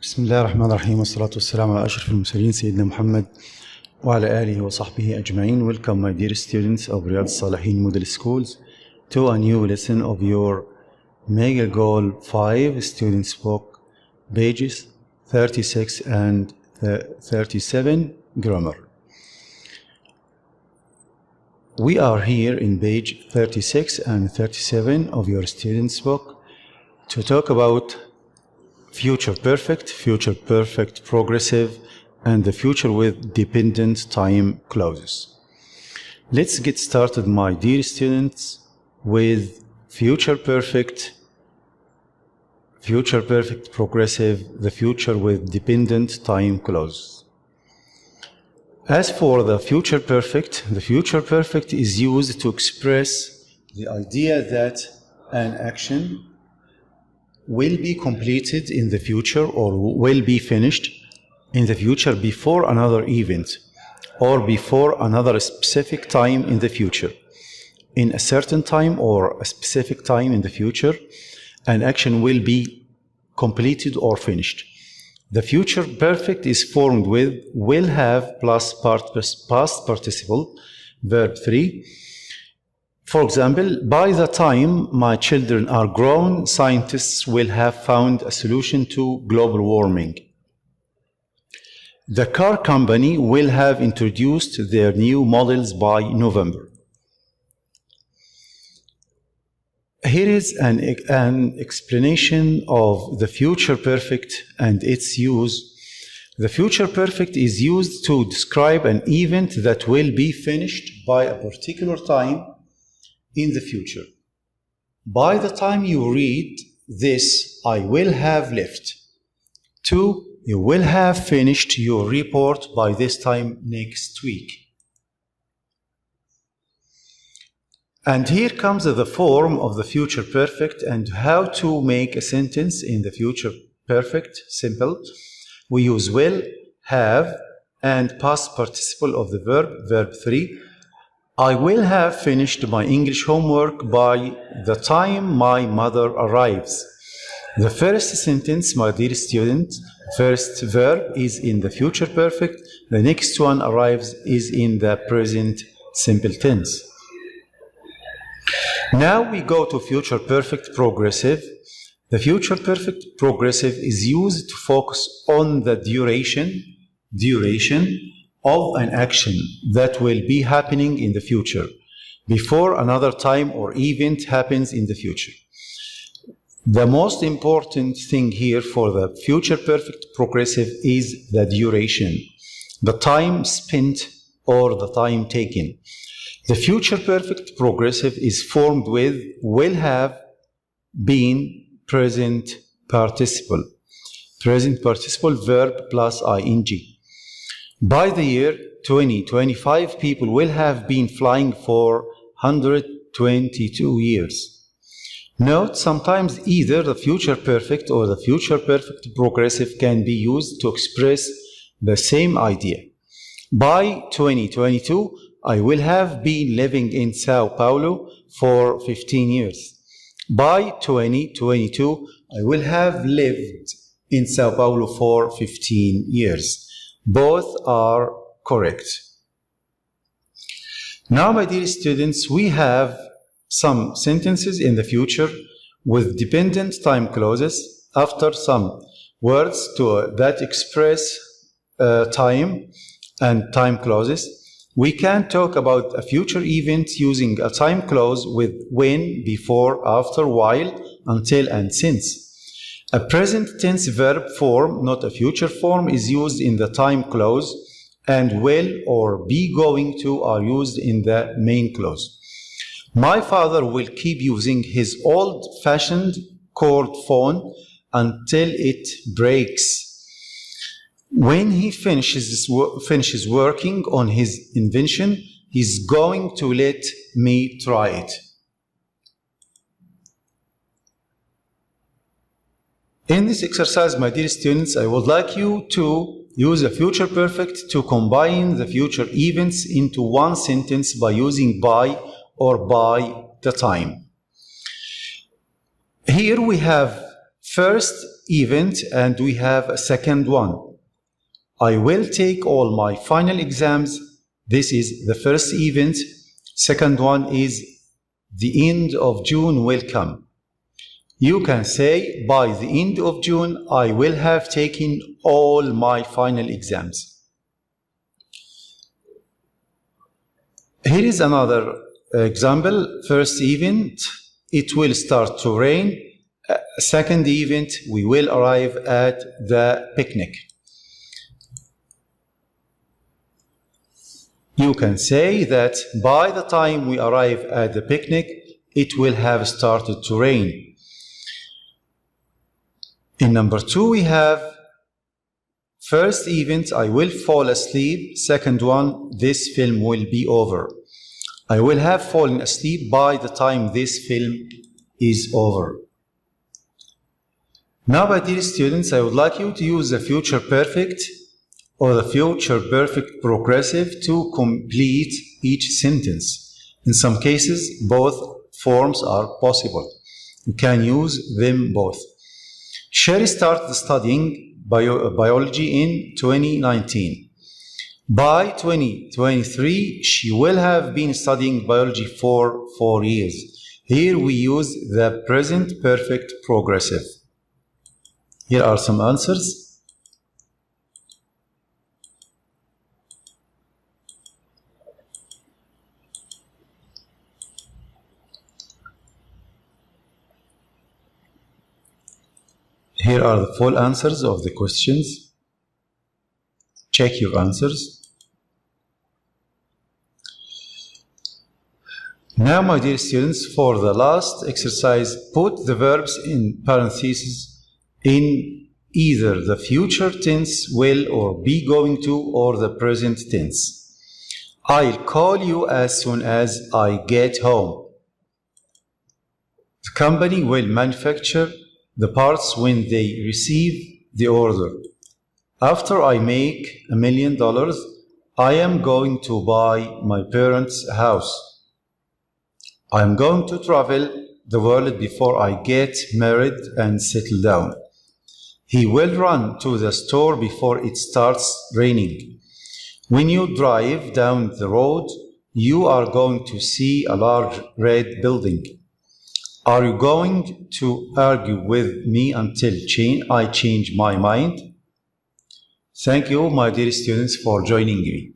بسم الله الرحمن الرحيم والصلاة والسلام على أشرف المرسلين سيدنا محمد وعلى آله وصحبه أجمعين. Welcome my dear students of Riyadh Salihin Model Schools to a new lesson of your Mega Goal 5 Students Book, pages 36 and 37 Grammar. We are here in page 36 and 37 of your Students Book to talk about future perfect progressive, and the future with dependent time clauses. Let's get started, my dear students, with future perfect progressive, the future with dependent time clauses. As for the future perfect is used to express the idea that an action will be completed in the future or will be finished in the future before another event or before another specific time in the future. In a certain time or a specific time in the future, an action will be completed or finished. The future perfect is formed with will have plus past participle, verb 3. For example, by the time my children are grown, scientists will have found a solution to global warming. The car company will have introduced their new models by November. Here is an explanation of the future perfect and its use. The future perfect is used to describe an event that will be finished by a particular time in the future. By the time you read this, I will have left. 2. You will have finished your report by this time next week. And here comes the form of the future perfect and how to make a sentence in the future perfect. Simple. We use will, have, and past participle of the verb 3. I will have finished my English homework by the time my mother arrives. The first sentence, my dear student, first verb is in the future perfect. The next one arrives is in the present simple tense. Now we go to future perfect progressive. The future perfect progressive is used to focus on the duration of an action that will be happening in the future before another time or event happens in the future. The most important thing here for the future perfect progressive is the duration, the time spent or the time taken. The future perfect progressive is formed with will have, been, present participle verb plus ing. By the year 2025, people will have been flying for 122 years. Note, sometimes either the future perfect or the future perfect progressive can be used to express the same idea. By 2022, I will have been living in Sao Paulo for 15 years. By 2022, I will have lived in Sao Paulo for 15 years. Both are correct. Now, my dear students, we have some sentences in the future with dependent time clauses after some words that express time and time clauses. We can talk about a future event using a time clause with when, before, after, while, until, and since. A present tense verb form, not a future form, is used in the time clause, and will or be going to are used in the main clause. My father will keep using his old-fashioned cord phone until it breaks. When he finishes working on his invention, he's going to let me try it. In this exercise, my dear students, I would like you to use a future perfect to combine the future events into one sentence by using by or by the time. Here we have first event and we have a second one. I will take all my final exams. This is the first event. Second one is the end of June will come. You can say by the end of June I will have taken all my final exams. Here is another example. First event, it will start to rain. Second event, we will arrive at the picnic. You can say that by the time we arrive at the picnic, it will have started to rain. In number 2, we have first event, I will fall asleep. Second one, this film will be over. I will have fallen asleep by the time this film is over. Now, my dear students, I would like you to use the future perfect or the future perfect progressive to complete each sentence. In some cases, both forms are possible. You can use them both. Sherry started studying biology in 2019. By 2023, she will have been studying biology for 4 years. Here we use the present perfect progressive. Here are some answers. Here are the full answers of the questions. Check your answers. Now, my dear students, for the last exercise, put the verbs in parentheses in either the future tense, will or be going to, or the present tense. I'll call you as soon as I get home. The company will manufacture the parts when they receive the order. After I make $1 million, I am going to buy my parents' house. I am going to travel the world before I get married and settle down. He will run to the store before it starts raining. When you drive down the road, you are going to see a large red building. Are you going to argue with me until I change my mind? Thank you, my dear students, for joining me.